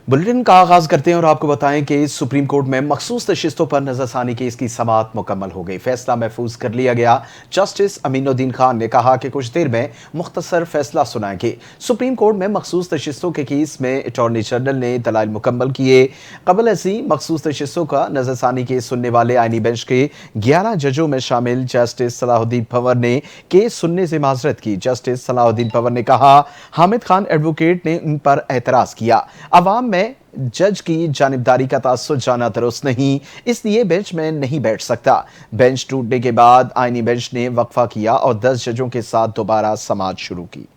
Bulletin का आगाज करते हैं और आपको बताएं कि सुप्रीम कोर्ट में मखसूस नशिस्तों पर नजरसानी केस की समाअत मुकम्मल हो गई। फैसला महफूज कर लिया गया। जस्टिस अमीनुद्दीन खान ने कहा कि कुछ देर में मुख्तसर फैसला सुनाएंगे। सुप्रीम कोर्ट में मखसूस नशिस्तों के केस में अटॉर्नी जनरल ने दलाइल मुकम्मल किए। कबल ऐसी मखसूस नशिस्तों का नजरसानी केस सुनने वाले आईनी बेंच के 11 जजों में शामिल जस्टिस सलाहुद्दीन पंवर ने केस सुनने से माजरत की। जस्टिस सलाहुद्दीन पंवर ने कहा, हामिद खान एडवोकेट ने उन पर एतराज किया। अवाम में जज की जानिबदारी का तासुर जाना दुरुस्त नहीं, इसलिए बेंच में नहीं बैठ सकता। बेंच टूटने के बाद आईनी बेंच ने वक्फा किया और 10 जजों के साथ दोबारा समाअत शुरू की।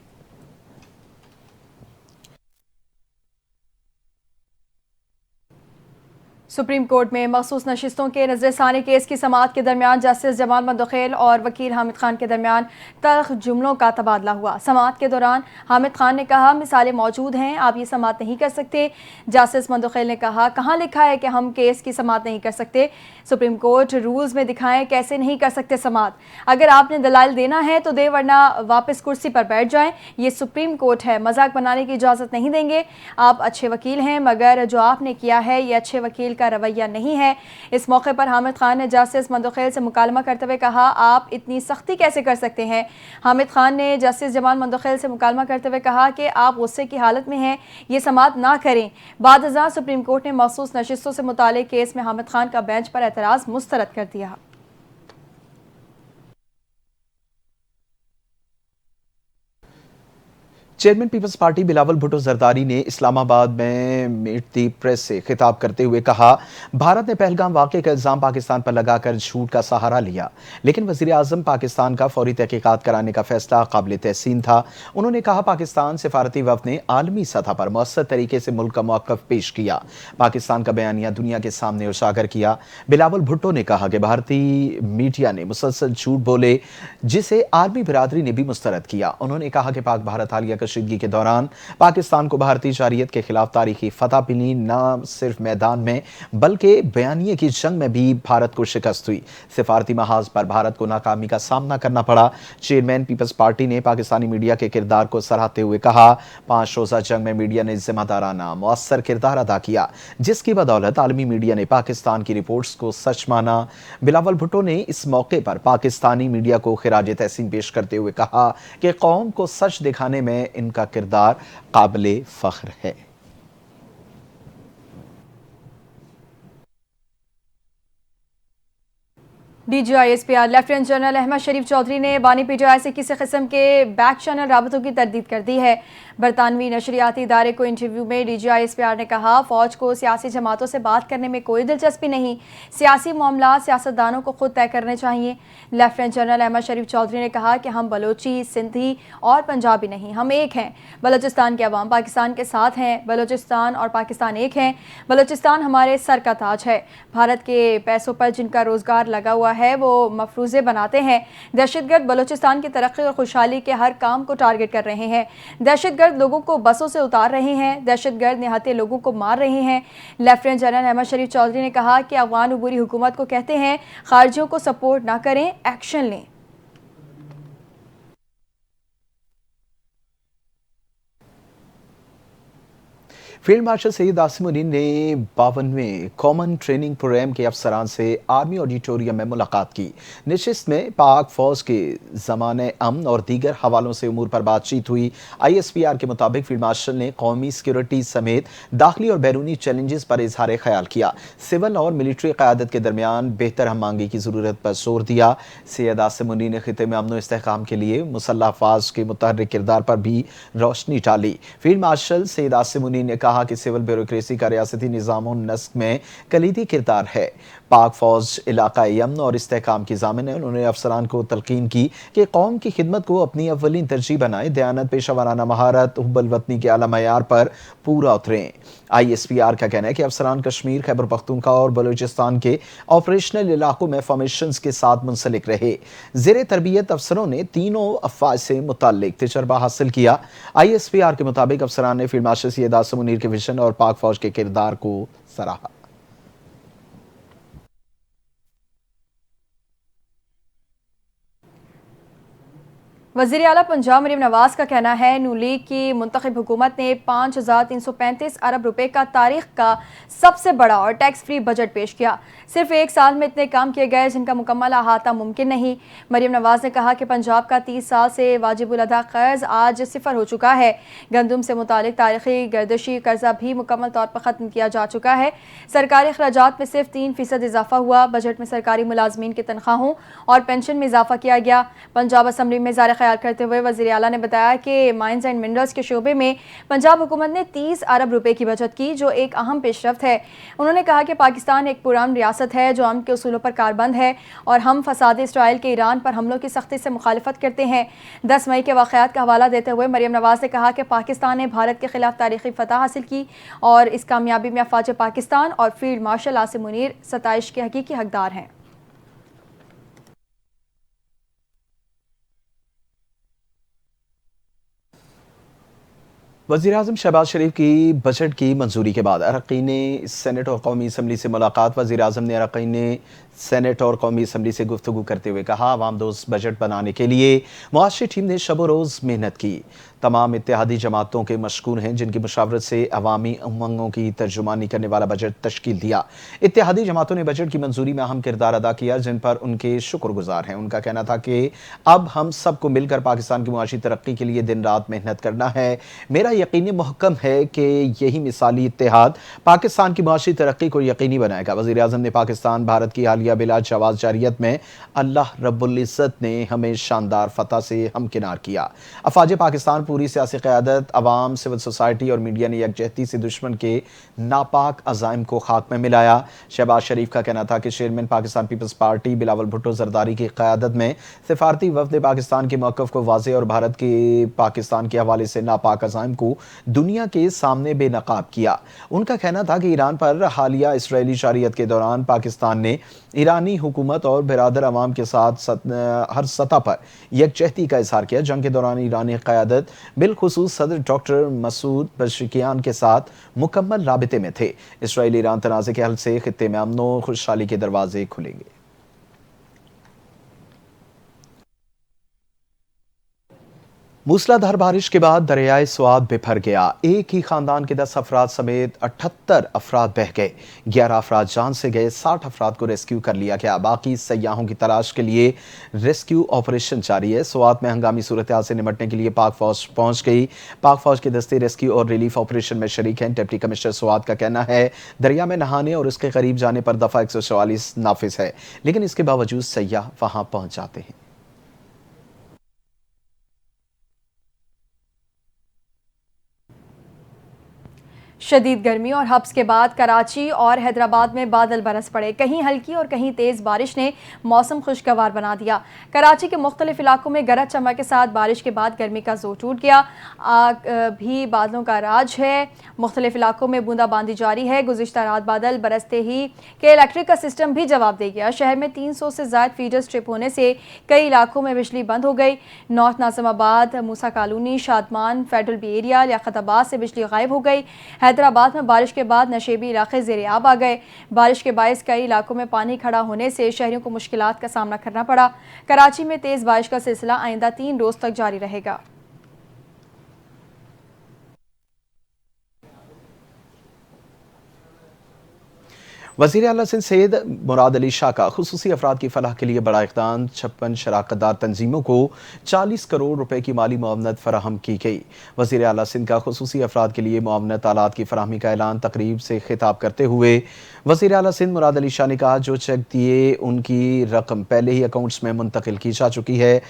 सुप्रीम कोर्ट में मखसूस नशिस्तों के नजरसानी केस की समाअत के दरमियान जस्टिस जमाल मंदखेल और वकील हामिद खान के दरमियान तल्ख जुमलों का तबादला हुआ। समाअत के दौरान हामिद खान ने कहा, मिसालें मौजूद हैं, आप ये समाअत नहीं कर सकते। जस्टिस मंदखेल ने कहा, कहाँ लिखा है कि हम केस की समाअत नहीं कर सकते? सुप्रीम कोर्ट रूल्स में दिखाएं कैसे नहीं कर सकते समाअत। अगर आपने दलाइल देना है तो दे, वरना वापस कुर्सी पर बैठ जाएं। ये सुप्रीम कोर्ट है, मजाक बनाने की इजाज़त नहीं देंगे। आप अच्छे वकील हैं, मगर जो आपने किया है ये अच्छे वकील का रवैया नहीं है। इस मौके पर हामिद खान ने जस्टिस मंदखेल से मुकालमा करते हुए कहा, आप इतनी सख्ती कैसे कर सकते हैं? हामिद खान ने जस्टिस जमाल मंदखेल से मुकालमा करते हुए कहा कि आप गुस्से की हालत में हैं, ये समाअत ना करें। बाद अज़ां सुप्रीम कोर्ट ने मखसूस नशिस्तों से मुतालिक केस में हामिद खान का बेंच पर एतराज़ मुस्तरद कर दिया। चेयरमैन पीपल्स पार्टी बिलावल भुट्टो जरदारी ने इस्लामाबाद में मीट दी प्रेस से खिताब करते हुए कहा, भारत ने पहलगाम वाक़े का इल्ज़ाम पाकिस्तान पर लगाकर झूठ का सहारा लिया, लेकिन वज़ीर आज़म पाकिस्तान का फौरी तहकीकात कराने का फैसला काबिल तहसीन था। उन्होंने कहा, पाकिस्तान सिफारती वफ़द ने आलमी सतह पर मौसर तरीके से मुल्क का मौक़िफ़ पेश किया, पाकिस्तान का बयानिया दुनिया के सामने उजागर किया। बिलावल भुट्टो ने कहा कि भारतीय मीडिया ने मुसलसल झूठ बोले, जिसे आर्मी बिरादरी ने भी मुस्तरद किया। उन्होंने कहा कि पाक भारत हालिया कशीदगी के दौरान पाकिस्तान को भारतीय शरीयत के खिलाफ तारीखी फतह मिली, न सिर्फ मैदान में बल्कि बयानिए की जंग में भी भारत को शिकस्त हुई। सिफारती महाज पर भारत को नाकामी का सामना करना पड़ा। चेयरमैन पीपल्स पार्टी ने पाकिस्तानी मीडिया के किरदार को सराहते हुए कहा, 5 रोजा जंग में मीडिया ने जिम्मेदाराना मुअस्सर किरदार अदा किया, जिसकी बदौलत आलमी मीडिया ने पाकिस्तान की रिपोर्ट्स को सच माना। बिलावल भुट्टो ने इस मौके पर पाकिस्तानी मीडिया को खिराज तहसीन पेश करते हुए कहा कि कौम को सच दिखाने में इनका किरदार काबिले फख्र है। DGISPR लेफ्टिनेंट जनरल अहमद शरीफ चौधरी ने बानी PTI से किसी किस्म के बैक चैनल राबतों की तरदीद कर दी है। बरतानवी नशरियाती इदारे को इंटरव्यू में DGISPR ने कहा, फौज को सियासी जमातों से बात करने में कोई दिलचस्पी नहीं, सियासी मामला सियासतदानों को खुद तय करने चाहिए। लेफ्टिनेंट जनरल अहमद शरीफ चौधरी ने कहा कि हम बलोची, सिंधी और पंजाबी नहीं, हम एक हैं। बलोचिस्तान के अवाम पाकिस्तान के साथ हैं, बलोचिस्तान और पाकिस्तान एक हैं। बलोचिस्तान हमारे सर का ताज है। भारत के पैसों पर जिनका रोजगार लगा हुआ है वो मफरूज़े बनाते हैं। दहशतगर्द बलोचिस्तान की तरक्की और खुशहाली के हर काम को टारगेट कर रहे हैं। दहशतगर्द लोगों को बसों से उतार रहे हैं, दहशतगर्द निहत्थे लोगों को मार रहे हैं। लेफ्टिनेंट जनरल अहमद शरीफ चौधरी ने कहा कि अफगान उबूरी हुकूमत को कहते हैं, खारजियों को सपोर्ट ना करें, एक्शन लें। फील्ड मार्शल सैयद आसिम मुनीर ने 52वें कॉमन ट्रेनिंग प्रोग्राम के अफसरान से आर्मी ऑडिटोरियम में मुलाकात की। नशिस्त में पाक फौज के ज़माने अमन और दीगर हवालों से उमूर पर बातचीत हुई। ISPR के मुताबिक फील्ड मार्शल ने कौमी सिक्योरिटी समेत दाखिली और बैरूनी चैलेंजेस पर इजहार ख्याल किया। सिविल और मिलिट्री क़यादत के दरमियान बेहतर हमआहंगी की ज़रूरत पर जोर दिया। सैयद आसिम मुनीर ने खिते में अमन और इस्तेहकाम के लिए मुसल्लह अफ़वाज के मुतहर्रिक किरदार पर भी रोशनी डाली। फील्ड मार्शल सैयद आसिम मुनीर ने कहा कि सिविल ब्यूरोक्रेसी का रियासती निज़ाम और नस्क में कलीदी किरदार है। पाक फौज इलाकाई अमन और इस्तेहकाम की ज़ामिन है। उन्होंने अफसरान को तलकीन की कि कौम की खिदमत को अपनी अव्वलीन तरजीह बनाए, दयानत, पेशावराना महारत, हुब्बुल वतनी के आला मयार पर पूरा उतरें। ISPR का कहना है कि अफसरान कश्मीर, खैबर पख्तूनख्वा और बलूचिस्तान के ऑपरेशनल इलाकों में फॉर्मेशंस के साथ मुंसलिक रहे। ज़ेरे तरबियत अफसरों ने तीनों अफवाज से मुताल्लिक तजर्बा हासिल किया। ISPR के मुताबिक अफसरान ने फील्ड मार्शल सैयद आसिम मुनीर के विजन और पाक फौज के किरदार को सराहा। वज़ीर आला पंजाब मरीम नवाज का कहना है नू लीग की मुंतखब हुकूमत ने 5,335 अरब रुपए का तारीख का सबसे बड़ा और टैक्स फ्री बजट पेश किया। सिर्फ एक साल में इतने काम किए गए जिनका मुकम्मल अहाता मुमकिन नहीं। मरीम नवाज ने कहा कि पंजाब का 30 साल से वाजिबुल अदा कर्ज आज सिफर हो चुका है। गंदम से मुतालिक तारीखी गर्दशी कर्जा भी मुकम्मल तौर पर ख़त्म किया जा चुका है। सरकारी अखराजात में सिर्फ 3% इजाफा हुआ। बजट में सरकारी मुलाजमीन की तनख्वाहों और पेंशन में इजाफा किया गया। पंजाब असम्बली में ज़ाहिर ख्याल करते हुए वज़ीर आला ने बताया कि माइंस एंड मिनरल्स के शोबे में पंजाब हुकूमत ने 30 अरब रुपए की बचत की, जो एक अहम पेशरफ्त है। उन्होंने कहा कि पाकिस्तान एक पुरान रियासत है जो अमन के उसूलों पर कारबंद है और हम फसाद इसराइल के ईरान पर हमलों की सख्ती से मुखालिफत करते हैं। 10 मई के वाक़यात का हवाला देते हुए मरीम नवाज ने कहा कि पाकिस्तान ने भारत के खिलाफ तारीखी फतह हासिल की और इस कामयाबी में अफवाज पाकिस्तान और फील्ड मार्शल आसिम मुनीर सताइश के हकीकी हकदार हैं। वज़ीर-ए-आज़म शहबाज शरीफ की बजट की मंजूरी के बाद अरकान सेनेट और कौमी असम्बली से मुलाकात। वज़ीर-ए-आज़म ने अरकान सेनेट और कौमी असम्बली से गुफ्तगू करते हुए कहा, आवाम दोस्त बजट बनाने के लिए मुआशी टीम ने शब रोज़ मेहनत की। तमाम इत्तेहादी जमातों के मशकूर हैं जिनकी मुशावरत से अवामी उमंगों की तर्जुमानी करने वाला बजट तश्कील दिया। इत्तेहादी जमातों ने बजट की मंजूरी में अहम किरदार अदा किया, जिन पर उनके शुक्रगुजार हैं। उनका कहना था कि अब हम सबको मिलकर पाकिस्तान की मुआशी तरक्की के लिए दिन रात मेहनत करना है। मेरा यकीन मुहक्कम है कि यही मिसाली इत्तेहाद पाकिस्तान की मुआशी तरक्की को यकीनी बनाएगा। वज़ीर-ए-आज़म ने पाकिस्तान भारत की हालिया बिला जवाज़ जारियत में अल्लाह रब्बुल इज़्ज़त ने हमें शानदार फतह से हमकिनार किया। अफवाज पाकिस्तान, पूरी सियासी क़यादत, अवाम, सिविल सोसाइटी और मीडिया ने यकजहती से दुश्मन के नापाक अज़ाइम को खाक में मिलाया। शहबाज शरीफ का कहना था कि चेयरमैन पाकिस्तान पीपल्स पार्टी बिलावल भुट्टो ज़रदारी की क़यादत में सिफारती वफ़द पाकिस्तान के मौक़िफ़ को वाज़े और भारत के पाकिस्तान के हवाले से नापाक अज़ाइम को दुनिया के सामने बेनकाब किया। उनका कहना था कि ईरान पर हालिया इसराइली शरीयत के दौरान पाकिस्तान ने ईरानी हुकूमत और बिरादर अवाम के साथ हर सतह पर यकजहती का इज़हार किया। जंग के दौरान ईरानी क़यादत बिलखुसूस सदर डॉक्टर मसूद पज़ेश्कियान के साथ मुकम्मल राबिते में थे। इसराइल ईरान तनाज़े के हल से खित्ते में अमन और खुशहाली के दरवाजे खुलेंगे। मूसलाधार बारिश के बाद दरियाए स्वात बिफर गया। एक ही खानदान के 10 अफराद समेत 78 अफराद बह गए। 11 अफराद जान से गए। 60 अफराद को रेस्क्यू कर लिया गया। बाकी सयाहों की तलाश के लिए रेस्क्यू ऑपरेशन जारी है। स्वात में हंगामी सूरत हाल से निपटने के लिए पाक फौज पहुंच गई। पाक फौज के दस्ते रेस्क्यू और रिलीफ ऑपरेशन में शरीक हैं। डिप्टी कमिश्नर स्वात का कहना है, दरिया में नहाने और इसके करीब जाने पर दफ़ा 144 नाफिज है, लेकिन इसके बावजूद सयाह वहां पहुंच जाते हैं। शदीद गर्मी और हब्स के बाद कराची और हैदराबाद में बादल बरस पड़े। कहीं हल्की और कहीं तेज़ बारिश ने मौसम खुशगवार बना दिया। कराची के मुख्तलिफ इलाकों में गरज चमक के साथ बारिश के बाद गर्मी का जोर टूट गया। आग भी बादलों का राज है। मुख्तलिफ इलाकों में बूंदाबांदी जारी है। गुज़िश्ता रात बादल बरसते ही के इलेक्ट्रिक का सिस्टम भी जवाब दे गया। शहर में 300 से ज़ायद फीडर्स ट्रिप होने से कई इलाकों में बिजली बंद हो गई। North Nazimabad, Musa colony, Shadman, federal B area, Liaquatabad से बिजली गायब हो गई। हैदराबाद में बारिश के बाद नशेबी इलाके ज़ेर-ए-आब आ गए। बारिश के बायस कई इलाकों में पानी खड़ा होने से शहरियों को मुश्किलात का सामना करना पड़ा। कराची में तेज़ बारिश का सिलसिला आइंदा 3 रोज़ तक जारी रहेगा। वज़ीर आला सिंध सैयद मुराद अली शाह का खुसूसी अफराद की फलाह के लिए बड़ा इक़दाम। 56 शराकतदार तंजीमों को 40 करोड़ रुपए की माली मुआवनत फराहम की गई। वज़ीर आला सिंध का खुसूसी अफराद के लिए मुआवनत आलात की फराहमी का ऐलान तकरीब से खिताब करते हुए वज़ीर आला सिंध मुराद अली शाह ने कहा, जो चेक दिए उनकी रकम पहले ही अकाउंट्स में मुंतकिल की जा चुकी है।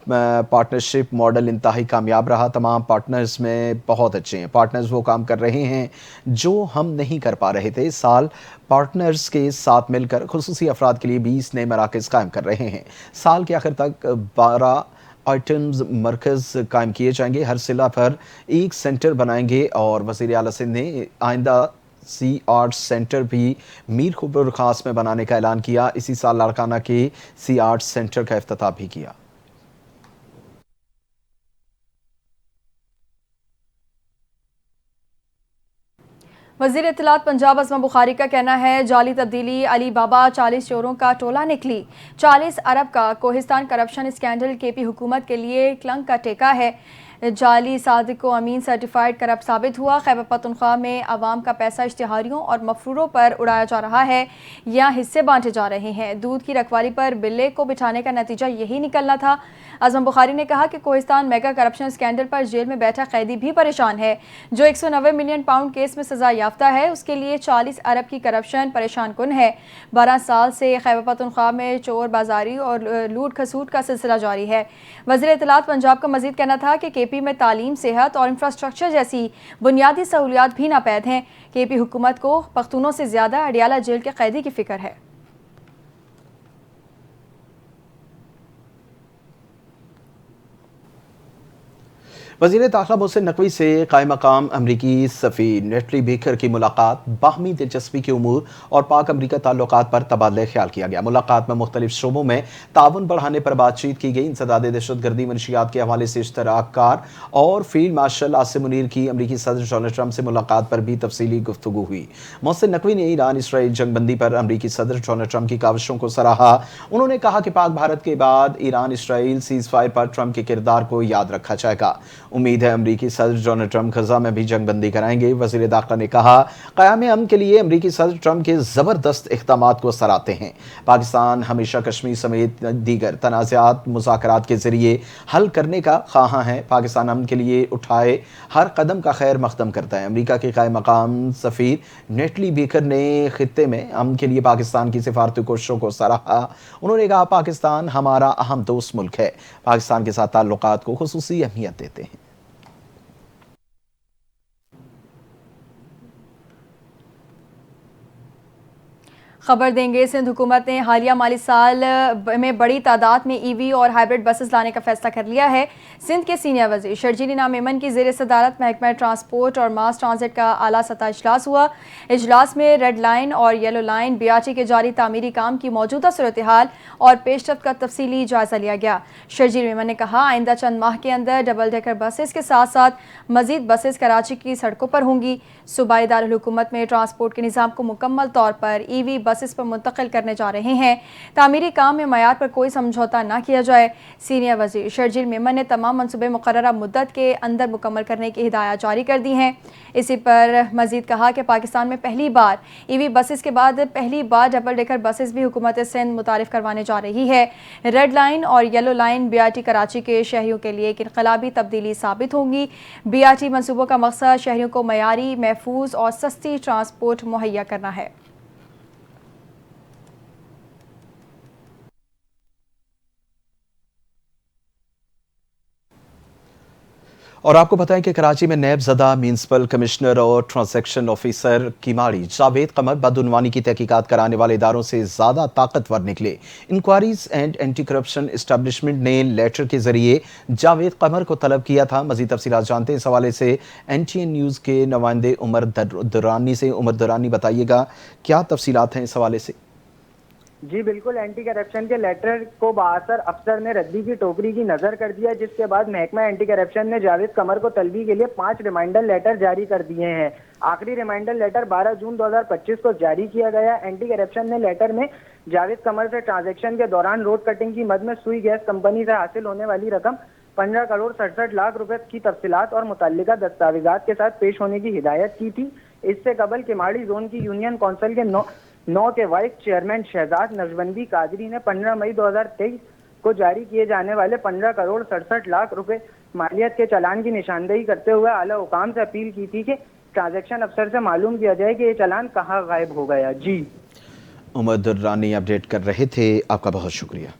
पार्टनरशिप मॉडल इंतहाई कामयाब रहा। तमाम पार्टनर्स में बहुत अच्छे हैं। पार्टनर्स वो काम कर रहे हैं जो हम नहीं कर पा रहे थे। इस साल पार्टनर्स के साथ मिलकर खुसूसी अफराद के लिए 20 नए मराकज़ कायम कर रहे हैं। साल के आखिर तक 12 आइटम्स मरकज़ कायम किए जाएंगे। हर जिला पर एक सेंटर बनाएंगे और वज़ीर आला सिंध ने आइंदा सी आर्ट सेंटर भी मीर खुबर खास में बनाने का ऐलान किया। इसी साल लाड़काना के सी आर्ट सेंटर का इफ्तिताह भी किया। वज़ीर इत्तलात पंजाब अज़मा बुखारी का कहना है, जाली तब्दीली अली बाबा 40 चोरों का टोला निकली। 40 अरब का कोहिस्तान करप्शन स्कैंडल केपी हुकूमत के लिए क्लंक का टेका है। जाली सादिक अमीन सर्टिफाइड करप्ट साबित हुआ। खैबर पख्तूनख्वा में आवाम का पैसा इश्तिहारियों और मफरूरों पर उड़ाया जा रहा है या हिस्से बांटे जा रहे हैं। दूध की रखवाली पर बिल्ले को बिठाने का नतीजा यही निकलना था। अज़म बुखारी ने कहा कि कोहिस्तान मेगा करप्शन स्कैंडल पर जेल में बैठा कैदी भी परेशान है। जो 190 मिलियन पाउंड केस में सजा याफ्ता है, उसके लिए 40 अरब की करप्शन परेशान कुन है। 12 साल से खैबर पख्तूनख्वा में चोर बाजारी और लूट खसूट का सिलसिला जारी है। वज़ीर इत्तलात पंजाब का मजीद कहना था कि केपी में तालीम, सेहत और इंफ्रास्ट्रक्चर जैसी बुनियादी सहूलियात भी नापैद हैं। केपी हुकूमत को पख्तूनों से ज़्यादा अडियाला जेल के कैदी की फिक्र है। वज़ीर दाखिला मोहसिन नकवी से कायम मकाम अमरीकी सफ़ीर नेटली बेकर की मुलाकात बाहमी दिलचस्पी के उमूर और पाक अमरीका ताल्लुकात पर तबादला ख्याल किया गया। मुलाकात में मुख्तलिफ शोबों में ताउन बढ़ाने पर बातचीत की गई। इंसदाद दहशतगर्दी मनशियात के हवाले से इश्तराककार और फील्ड मार्शल आसिम मुनीर की अमरीकी सदर डोनाल्ड ट्रंप से मुलाकात पर भी तफसीली गुफ्तगू हुई। मोहसिन नकवी ने ईरान इसराइल जंगबंदी पर अमरीकी सदर डोनाल्ड ट्रंप की काविशों को सराहा। उन्होंने कहा कि पाक भारत के बाद ईरान इसराइल सीज फायर पर ट्रंप के किरदार को याद रखा जाएगा। उम्मीद है अमरीकी सदर डोनाल्ड ट्रंप गजा में भी जंगबंदी कराएंगे। वज़ीर दाखिला ने कहा, क़याम अमन के लिए अमरीकी सदर ट्रंप के ज़बरदस्त इक़दामात को सराहते हैं। पाकिस्तान हमेशा कश्मीर समेत दीगर तनाज़ात मुज़ाकरात के ज़रिए हल करने का ख़्वाहां है। पाकिस्तान अमन के लिए उठाए हर कदम का खैर मक़दम करता है। अमरीका के कायम मकाम सफ़ीर नेटली बेकर ने ख़ित्ते में अमन के लिए पाकिस्तान की सिफारती कोशिशों को सराहा। उन्होंने कहा, पाकिस्तान हमारा अहम दोस्त मुल्क है। पाकिस्तान के साथ ताल्लुकात को ख़ुसूसी अहमियत देते हैं। खबर देंगे, सिंध हुकूमत ने हालिया माली साल में बड़ी तादाद में ईवी और हाइब्रिड बसेस लाने का फैसला कर लिया है। सिंध के सीनियर वज़ीर शर्जील इनाम मेमन की ज़ेर सदारत महकमा ट्रांसपोर्ट और मास ट्रांजिट का आला सतह इजलास हुआ। इजलास में रेड लाइन और येलो लाइन BRT के जारी तामीरी काम की मौजूदा सूरत हाल और पेशरफ्त का तफसीली जायजा लिया गया। शर्जील मेमन ने कहा, आइंदा चंद माह के अंदर डबल डेकर बसेस के साथ साथ मजीद बसेस कराची की सड़कों पर होंगी। सूबाई दारुल हुकूमत में ट्रांसपोर्ट के निज़ाम को मुकम्मल तौर पर EV बसेस पर मुंतकिल करने जा रहे हैं। तामीरी काम में मयार पर कोई समझौता ना किया जाए। सीनियर वज़ीर शर्जील मेमन ने तमाम मनसूबे मुकर्ररा मुद्दत के अंदर मुकम्मल करने की हिदायत जारी कर दी हैं। इसी पर मजीद कहा कि पाकिस्तान में पहली बार EV बसेस के बाद पहली बार डबल डेकर बसेस भी हुकूमत सिंध मुतारिफ करवाने जा रही है। रेड लाइन और येलो लाइन BRT कराची के शहरियों के लिए एक इनकलाबी तब्दीली साबित होंगी। BRT मनसूबों का मकसद शहरियों को मयारी, महफूज और सस्ती ट्रांसपोर्ट मुहैया करना है। और आपको बताएं कि कराची में नैब ज़दा म्यूनसिपल कमिश्नर और ट्रांजैक्शन ऑफिसर कीमाड़ी जावेद कमर बदउनवानी की तहकीकात कराने वाले इदारों से ज़्यादा ताकतवर निकले। Inquiries and anti corruption establishment ने लेटर के जरिए जावेद कमर को तलब किया था। मज़ीद तफसीलात जानते हैं इस हवाले से NTN न्यूज़ के नुमाइंदे उमर दुरानी से। उमर दुरानी, बताइएगा क्या तफसीलात हैं इस हवाले से। जी बिल्कुल, एंटी करप्शन के लेटर को बासर अफसर ने रद्दी की टोकरी की नजर कर दिया, जिसके बाद महकमा एंटी करप्शन ने जावेद कमर को तलबी के लिए 5 रिमाइंडर लेटर जारी कर दिए हैं। आखिरी रिमाइंडर लेटर 12 जून 2025 को जारी किया गया। एंटी करप्शन ने लेटर में जावेद कमर से ट्रांजैक्शन के दौरान रोड कटिंग की मद में सुई गैस कंपनी से हासिल होने वाली रकम 15 करोड़ 67 लाख रुपए की तफसीलात और मुतल्लिका दस्तावेजात के साथ पेश होने की हिदायत की थी। इससे कबल किमाड़ी जोन की यूनियन काउंसिल के 9 के वाइस चेयरमैन शहजाद नक्शबंदी कादरी ने 15 मई 2023 को जारी किए जाने वाले 15 करोड़ 67 लाख रुपए मालियत के चालान की निशानदेही करते हुए आला हुकाम से अपील की थी कि ट्रांजैक्शन अफसर से मालूम किया जाए कि ये चालान कहाँ गायब हो गया। जी उमर दुर्रानी अपडेट कर रहे थे, आपका बहुत शुक्रिया।